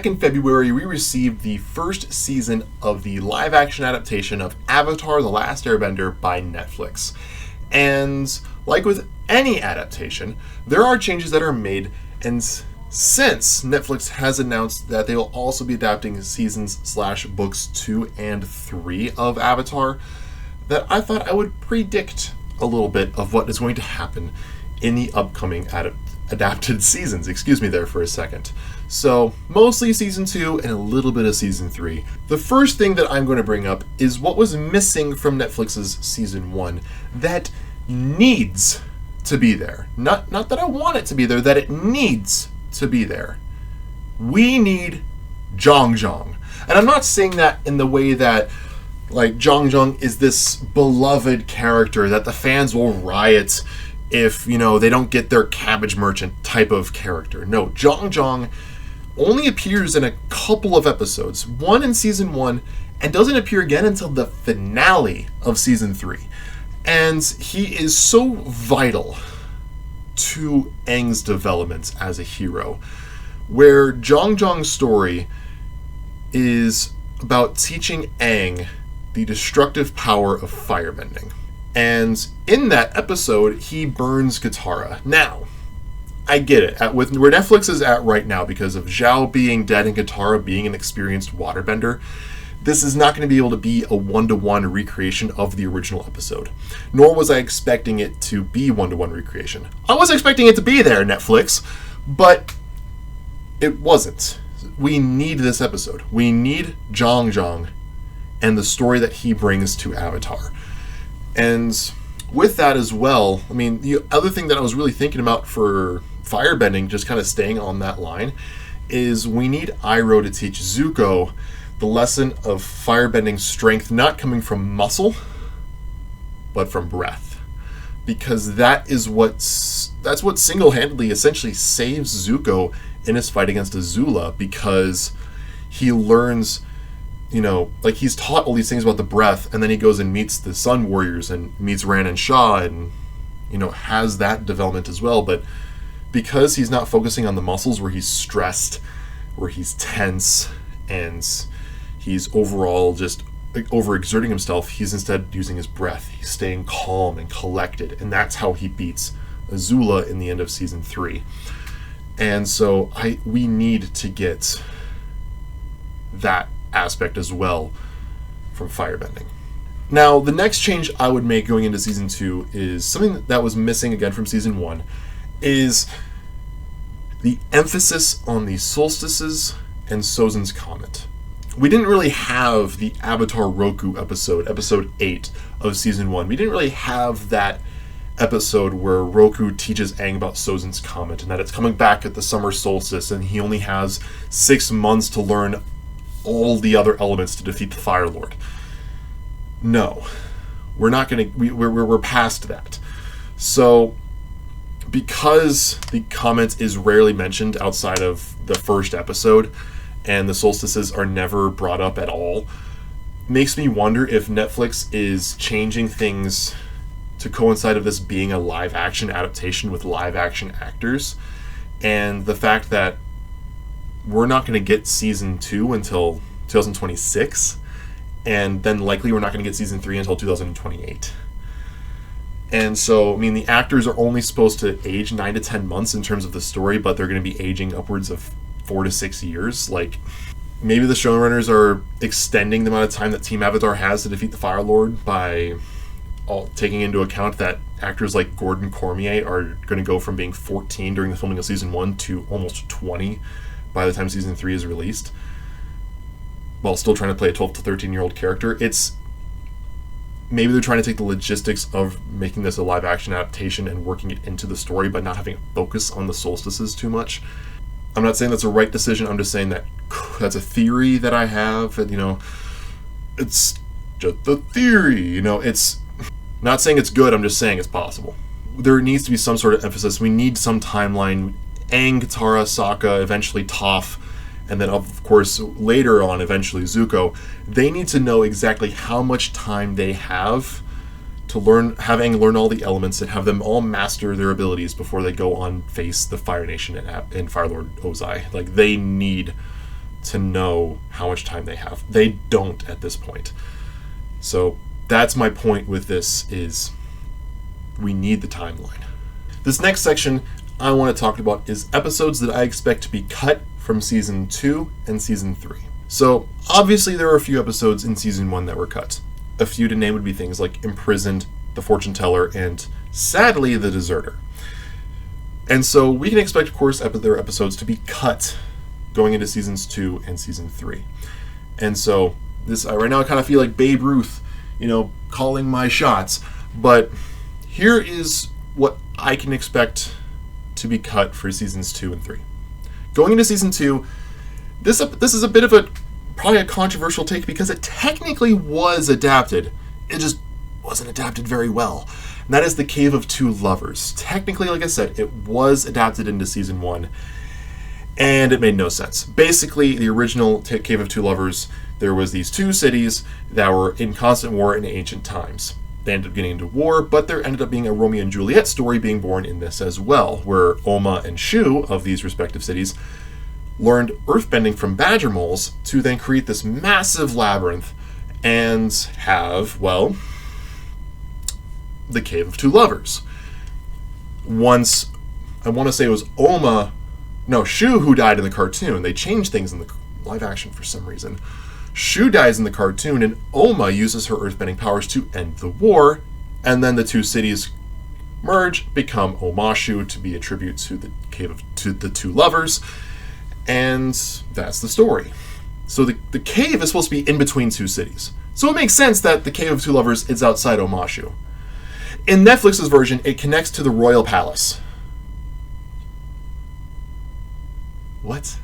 back in February, we received the first season of the live-action adaptation of Avatar: The Last Airbender by Netflix. And like with any adaptation, there are changes that are made, and since Netflix has announced that they will also be adapting seasons/books 2 and 3 of Avatar, that I thought I would predict a little bit of what is going to happen in the upcoming adapted seasons. Excuse me there for a second. So, mostly Season 2 and a little bit of Season 3. The first thing that I'm going to bring up is what was missing from Netflix's Season 1 that needs to be there. Not that I want it to be there, that it needs to be there. We need Zhang Zhang. And I'm not saying that in the way that, like, Zhang Zhang is this beloved character that the fans will riot if, they don't get their Cabbage Merchant type of character. No, Zhang Zhang only appears in a couple of episodes, one in Season 1, and doesn't appear again until the finale of Season 3. And he is so vital to Aang's development as a hero, where Zhang Zhang's story is about teaching Aang the destructive power of firebending. And in that episode, he burns Katara. Now, I get it. With where Netflix is at right now, because of Zhao being dead and Katara being an experienced waterbender, this is not going to be able to be a one-to-one recreation of the original episode. Nor was I expecting it to be one-to-one recreation. I was expecting it to be there, Netflix, but it wasn't. We need this episode. We need Zhang Zhang and the story that he brings to Avatar. And with that as well, the other thing that I was really thinking about for firebending, just kind of staying on that line, is we need Iroh to teach Zuko the lesson of firebending strength not coming from muscle, but from breath. Because that's what single-handedly essentially saves Zuko in his fight against Azula, because he learns, he's taught all these things about the breath, and then he goes and meets the Sun Warriors and meets Ran and Shaw and, has that development as well. But because he's not focusing on the muscles where he's stressed, where he's tense, and he's overall just overexerting himself, he's instead using his breath. He's staying calm and collected, and that's how he beats Azula in the end of Season 3. And so we need to get that aspect as well from firebending. Now, the next change I would make going into Season 2 is something that was missing again from Season 1, is the emphasis on the solstices and Sozin's Comet. We didn't really have the Avatar Roku episode 8 of Season 1. We didn't really have that episode where Roku teaches Aang about Sozin's Comet and that it's coming back at the summer solstice and he only has 6 months to learn all the other elements to defeat the Fire Lord. No. We're past that. So, because the comet is rarely mentioned outside of the first episode, and the solstices are never brought up at all, makes me wonder if Netflix is changing things to coincide of this being a live-action adaptation with live-action actors, and the fact that we're not going to get Season 2 until 2026, and then likely we're not going to get Season 3 until 2028. And so, the actors are only supposed to age 9 to 10 months in terms of the story, but they're going to be aging upwards of 4 to 6 years. Like, maybe the showrunners are extending the amount of time that Team Avatar has to defeat the Fire Lord by taking into account that actors like Gordon Cormier are going to go from being 14 during the filming of Season 1 to almost 20 by the time Season 3 is released, while still trying to play a 12 to 13-year-old character. Maybe they're trying to take the logistics of making this a live-action adaptation and working it into the story, but not having it focus on the solstices too much. I'm not saying that's a right decision. I'm just saying that that's a theory that I have. And, it's just a theory. It's not saying it's good. I'm just saying it's possible. There needs to be some sort of emphasis. We need some timeline. Aang, Katara, Sokka, eventually Toph, and then of course later on eventually Zuko. They need to know exactly how much time they have to have Aang learn all the elements and have them all master their abilities before they go on face the Fire Nation and Fire Lord Ozai. Like, they need to know how much time they have. They don't at this point. So that's my point with this, is we need the timeline. This next section I want to talk about is episodes that I expect to be cut from season 2 and season 3. So obviously there are a few episodes in season 1 that were cut. A few to name would be things like Imprisoned, The Fortune Teller, and sadly The Deserter. And so we can expect, of course, their episodes to be cut going into seasons 2 and season 3. And so this right now I kind of feel like Babe Ruth, calling my shots. But here is what I can expect to be cut for seasons 2 and 3. Going into season 2, this is a bit of probably a controversial take, because it technically was adapted. It just wasn't adapted very well. And that is The Cave of Two Lovers. Technically, like I said, it was adapted into season 1, and it made no sense. Basically, the original Cave of Two Lovers, there was these two cities that were in constant war in ancient times. They ended up getting into war, but there ended up being a Romeo and Juliet story being born in this as well, where Oma and Shu of these respective cities learned earthbending from badger moles to then create this massive labyrinth and have, well, the Cave of Two Lovers. Once, I want to say it was Shu who died in the cartoon. They changed things in the live action for some reason. Shu dies in the cartoon, and Oma uses her earthbending powers to end the war, and then the two cities merge, become Omashu to be a tribute to the to the Two Lovers, and that's the story. So the cave is supposed to be in between two cities. So it makes sense that the Cave of Two Lovers is outside Omashu. In Netflix's version, it connects to the royal palace. What?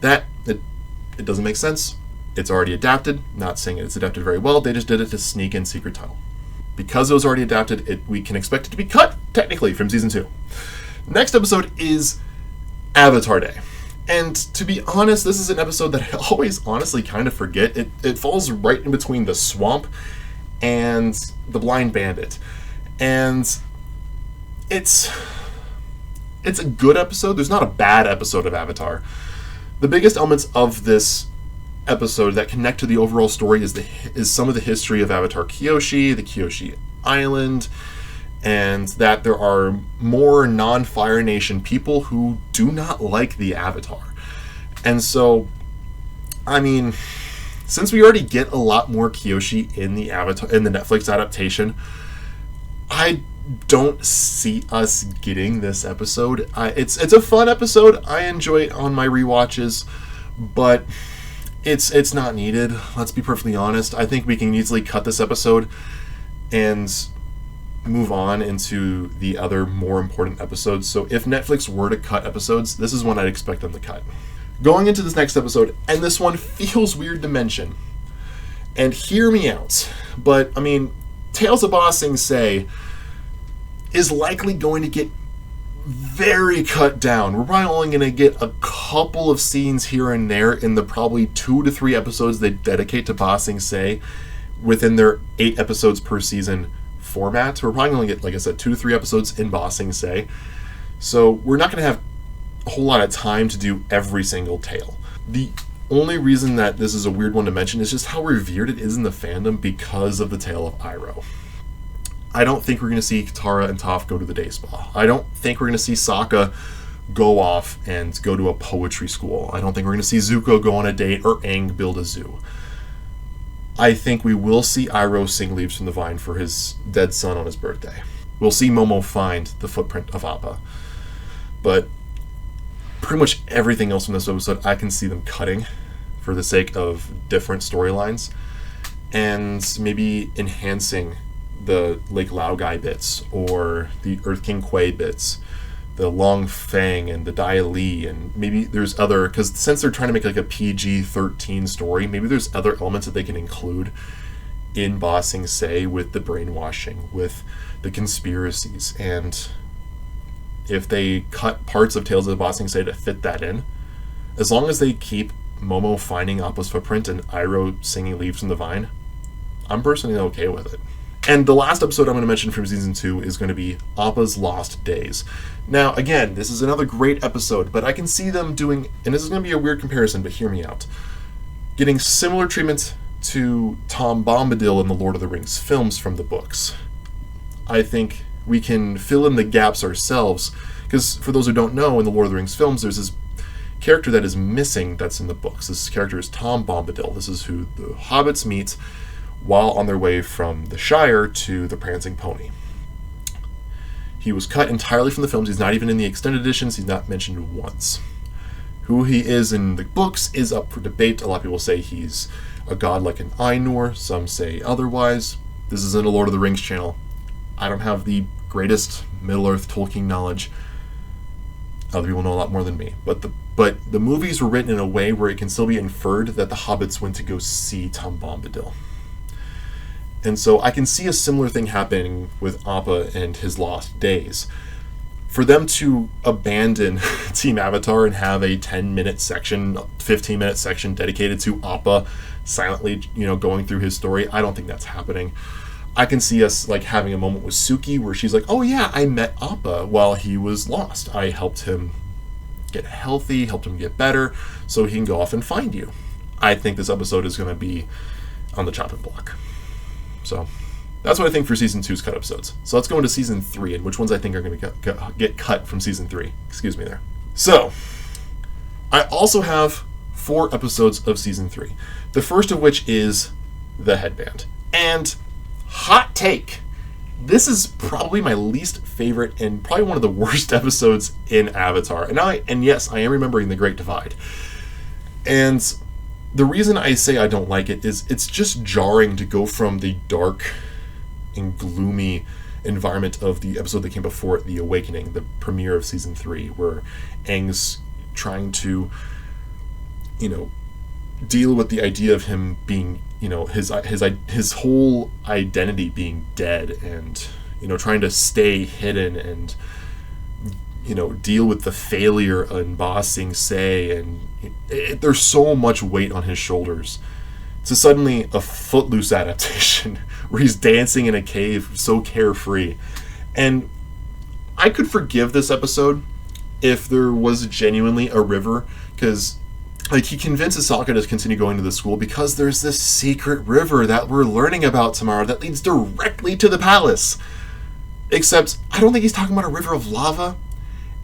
It doesn't make sense. It's already adapted. Not saying it's adapted very well. They just did it to sneak in secret title. Because it was already adapted, we can expect it to be cut, technically, from season 2. Next episode is Avatar Day. And to be honest, this is an episode that I always honestly kind of forget. It falls right in between the swamp and the blind bandit. And it's a good episode. There's not a bad episode of Avatar. The biggest elements of this episode that connect to the overall story is some of the history of Avatar Kyoshi, the Kyoshi Island, and that there are more non-Fire Nation people who do not like the Avatar. And so, I mean, since we already get a lot more Kyoshi in the Netflix adaptation, I don't see us getting this episode. It's a fun episode. I enjoy it on my rewatches, but it's not needed. Let's be perfectly honest. I think we can easily cut this episode and move on into the other more important episodes. So if Netflix were to cut episodes, this is one I'd expect them to cut. Going into this next episode, and this one feels weird to mention, and hear me out, but I mean, Tales of Ba Sing Se is likely going to get very cut down. We're probably only going to get a couple of scenes here and there in the probably 2 to 3 episodes they dedicate to Ba Sing Se within their 8 episodes per season format. We're probably going to get, like I said, 2 to 3 episodes in Ba Sing Se. So we're not going to have a whole lot of time to do every single tale. The only reason that this is a weird one to mention is just how revered it is in the fandom because of the tale of Iroh. I don't think we're going to see Katara and Toph go to the day spa. I don't think we're going to see Sokka go off and go to a poetry school. I don't think we're going to see Zuko go on a date or Aang build a zoo. I think we will see Iroh sing Leaves from the Vine for his dead son on his birthday. We'll see Momo find the footprint of Appa. But pretty much everything else from this episode I can see them cutting for the sake of different storylines and maybe enhancing the Lake Laogai bits or the Earth King Kui bits, the Long Fang and the Dai Li, and maybe there's other, because since they're trying to make like a PG-13 story, maybe there's other elements that they can include in Ba Sing Se with the brainwashing, with the conspiracies, and if they cut parts of Tales of Ba Sing Se to fit that in, as long as they keep Momo finding Appa's footprint and Iroh singing Leaves from the Vine, I'm personally okay with it. And the last episode I'm going to mention from season 2 is going to be Appa's Lost Days. Now, again, this is another great episode, but I can see them doing, and this is going to be a weird comparison, but hear me out, getting similar treatment to Tom Bombadil in the Lord of the Rings films from the books. I think we can fill in the gaps ourselves, because for those who don't know, in the Lord of the Rings films, there's this character that is missing that's in the books. This character is Tom Bombadil. This is who the hobbits meet while on their way from the Shire to the Prancing Pony. He was cut entirely from the films. He's not even in the extended editions. He's not mentioned once. Who he is in the books is up for debate. A lot of people say he's a god like an Ainur. Some say otherwise. This isn't a Lord of the Rings channel. I don't have the greatest Middle-earth Tolkien knowledge. Other people know a lot more than me. But the movies were written in a way where it can still be inferred that the hobbits went to go see Tom Bombadil. And so I can see a similar thing happening with Appa and his Lost Days. For them to abandon Team Avatar and have a 10-minute section, 15-minute section dedicated to Appa silently, going through his story, I don't think that's happening. I can see us like having a moment with Suki where she's like, oh yeah, I met Appa while he was lost. I helped him get healthy, helped him get better, so he can go off and find you. I think this episode is going to be on the chopping block. So that's what I think for season 2's cut episodes. So let's go into season 3 and which ones I think are going to get cut from season 3. Excuse me there. So I also have 4 episodes of season 3. The first of which is The Headband. And hot take, this is probably my least favorite and probably one of the worst episodes in Avatar. And yes, I am remembering The Great Divide. And the reason I say I don't like it is it's just jarring to go from the dark and gloomy environment of the episode that came before it, The Awakening, the premiere of season 3, where Aang's trying to, deal with the idea of him being, his whole identity being dead, and trying to stay hidden and deal with the failure in Ba Sing Se, and there's so much weight on his shoulders. To suddenly a Footloose adaptation where he's dancing in a cave so carefree. And I could forgive this episode if there was genuinely a river, because he convinces Sokka to continue going to the school because there's this secret river that we're learning about tomorrow that leads directly to the palace. Except I don't think he's talking about a river of lava.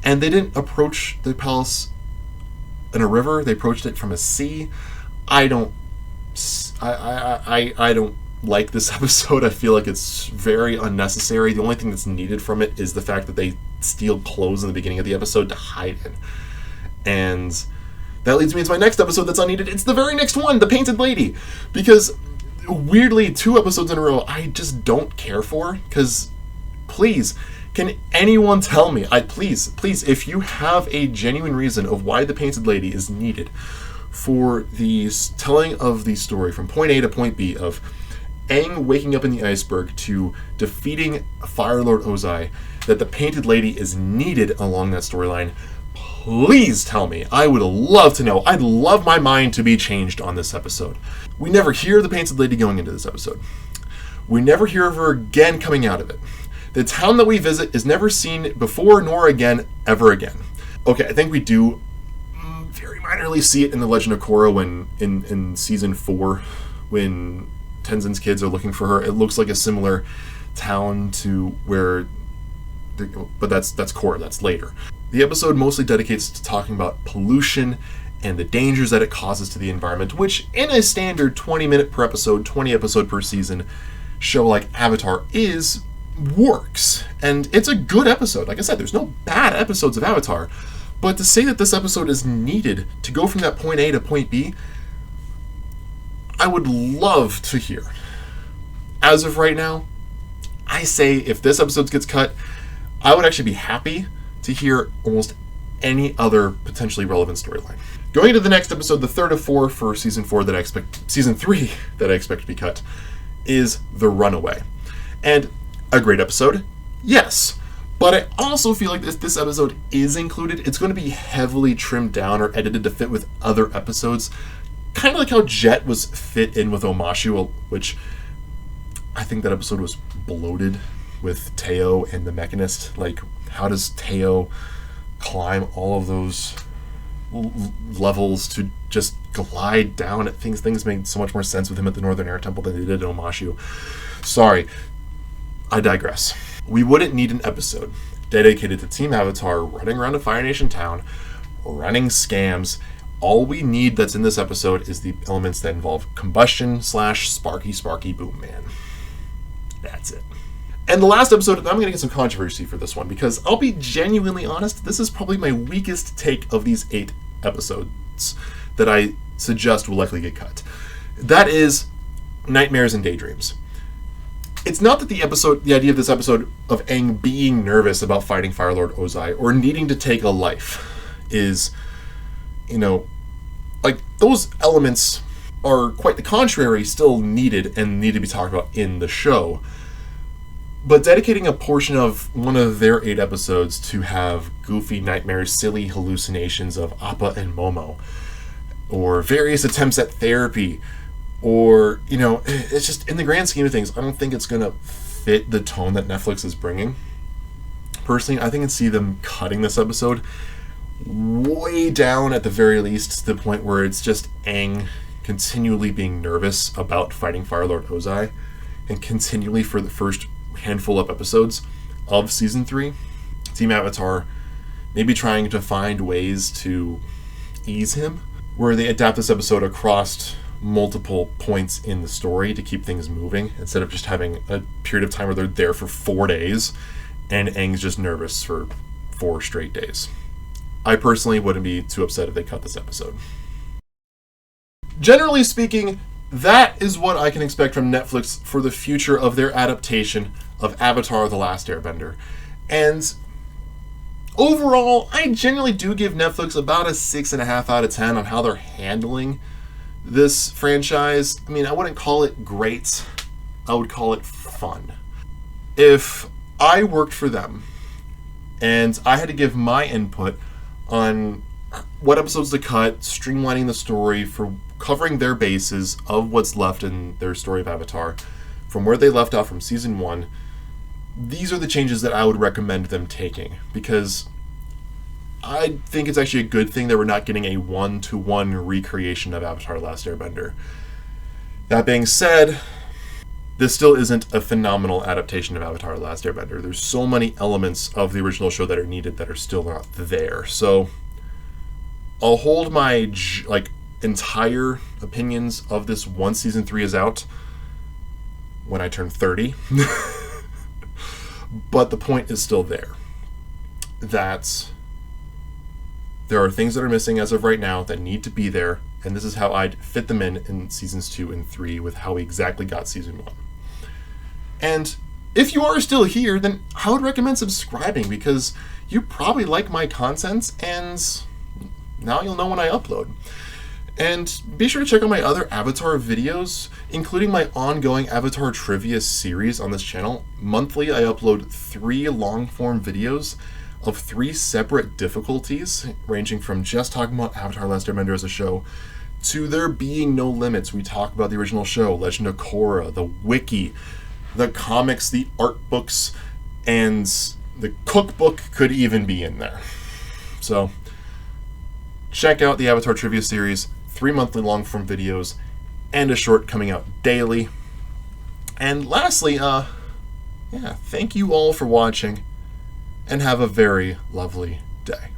And they didn't approach the palace in a river. They approached it from a sea. I don't like this episode. I feel like it's very unnecessary. The only thing that's needed from it is the fact that they steal clothes in the beginning of the episode to hide in. And that leads me into my next episode that's unneeded. It's the very next one, The Painted Lady. Because, weirdly, 2 episodes in a row I just don't care for. Because, please, can anyone tell me, please, if you have a genuine reason of why The Painted Lady is needed for the telling of the story from point A to point B of Aang waking up in the iceberg to defeating Fire Lord Ozai, that the Painted Lady is needed along that storyline, please tell me. I would love to know. I'd love my mind to be changed on this episode. We never hear the Painted Lady going into this episode. We never hear of her again coming out of it. The town that we visit is never seen before nor again, ever again. Okay, I think we do very minorly see it in The Legend of Korra when in season 4, when Tenzin's kids are looking for her. It looks like a similar town to where, but that's Korra, that's later. The episode mostly dedicates to talking about pollution and the dangers that it causes to the environment, which in a standard 20-minute per episode, 20 episode per season show like Avatar works. And it's a good episode. Like I said, there's no bad episodes of Avatar. But to say that this episode is needed to go from that point A to point B, I would love to hear. As of right now, I say if this episode gets cut, I would actually be happy to hear almost any other potentially relevant storyline. Going into the next episode, the third of 4 for season 3 that I expect to be cut, is The Runaway. And a great episode, yes. But I also feel like this episode is included. It's going to be heavily trimmed down or edited to fit with other episodes. Kind of like how Jet was fit in with Omashu, which I think that episode was bloated with Teo and the Mechanist. Like, how does Teo climb all of those levels to just glide down at things? Things made so much more sense with him at the Northern Air Temple than they did at Omashu. Sorry, I digress. We wouldn't need an episode dedicated to Team Avatar running around a Fire Nation town, running scams. All we need that's in this episode is the elements that involve combustion / Sparky Boom Man. That's it. And the last episode, I'm going to get some controversy for this one, because I'll be genuinely honest, this is probably my weakest take of these 8 episodes that I suggest will likely get cut. That is Nightmares and Daydreams. It's not that the idea of this episode of Aang being nervous about fighting Fire Lord Ozai or needing to take a life is, like, those elements are quite the contrary, still needed and need to be talked about in the show. But dedicating a portion of one of their 8 episodes to have goofy nightmares, silly hallucinations of Appa and Momo, or various attempts at therapy, or, it's just, in the grand scheme of things, I don't think it's going to fit the tone that Netflix is bringing. Personally, I think I can see them cutting this episode way down, at the very least, to the point where it's just Aang continually being nervous about fighting Fire Lord Ozai, and continually for the first handful of episodes of season 3, Team Avatar maybe trying to find ways to ease him, where they adapt this episode across multiple points in the story to keep things moving, instead of just having a period of time where they're there for 4 days and Aang's just nervous for 4 straight days. I personally wouldn't be too upset if they cut this episode. Generally speaking, that is what I can expect from Netflix for the future of their adaptation of Avatar: The Last Airbender. And overall, I generally do give Netflix about a 6.5 out of 10 on how they're handling this franchise. I mean, I wouldn't call it great. I would call it fun. If I worked for them and I had to give my input on what episodes to cut, streamlining the story for covering their bases of what's left in their story of Avatar from where they left off from season 1, these are the changes that I would recommend them taking, because I think it's actually a good thing that we're not getting a 1-to-1 recreation of Avatar: The Last Airbender. That being said, this still isn't a phenomenal adaptation of Avatar: The Last Airbender. There's so many elements of the original show that are needed that are still not there. So I'll hold my entire opinions of this once season 3 is out, when I turn 30. But the point is still there. That there are things that are missing as of right now that need to be there, and this is how I'd fit them in seasons 2 and 3 with how we exactly got season 1. And if you are still here, then I would recommend subscribing, because you probably like my content, and now you'll know when I upload. And be sure to check out my other Avatar videos, including my ongoing Avatar trivia series on this channel. Monthly, I upload 3 long-form videos of 3 separate difficulties, ranging from just talking about Avatar: Last Airbender as a show, to there being no limits. We talk about the original show, Legend of Korra, the wiki, the comics, the art books, and the cookbook could even be in there. So check out the Avatar trivia series, 3 monthly long-form videos, and a short coming out daily. And lastly, thank you all for watching, and have a very lovely day.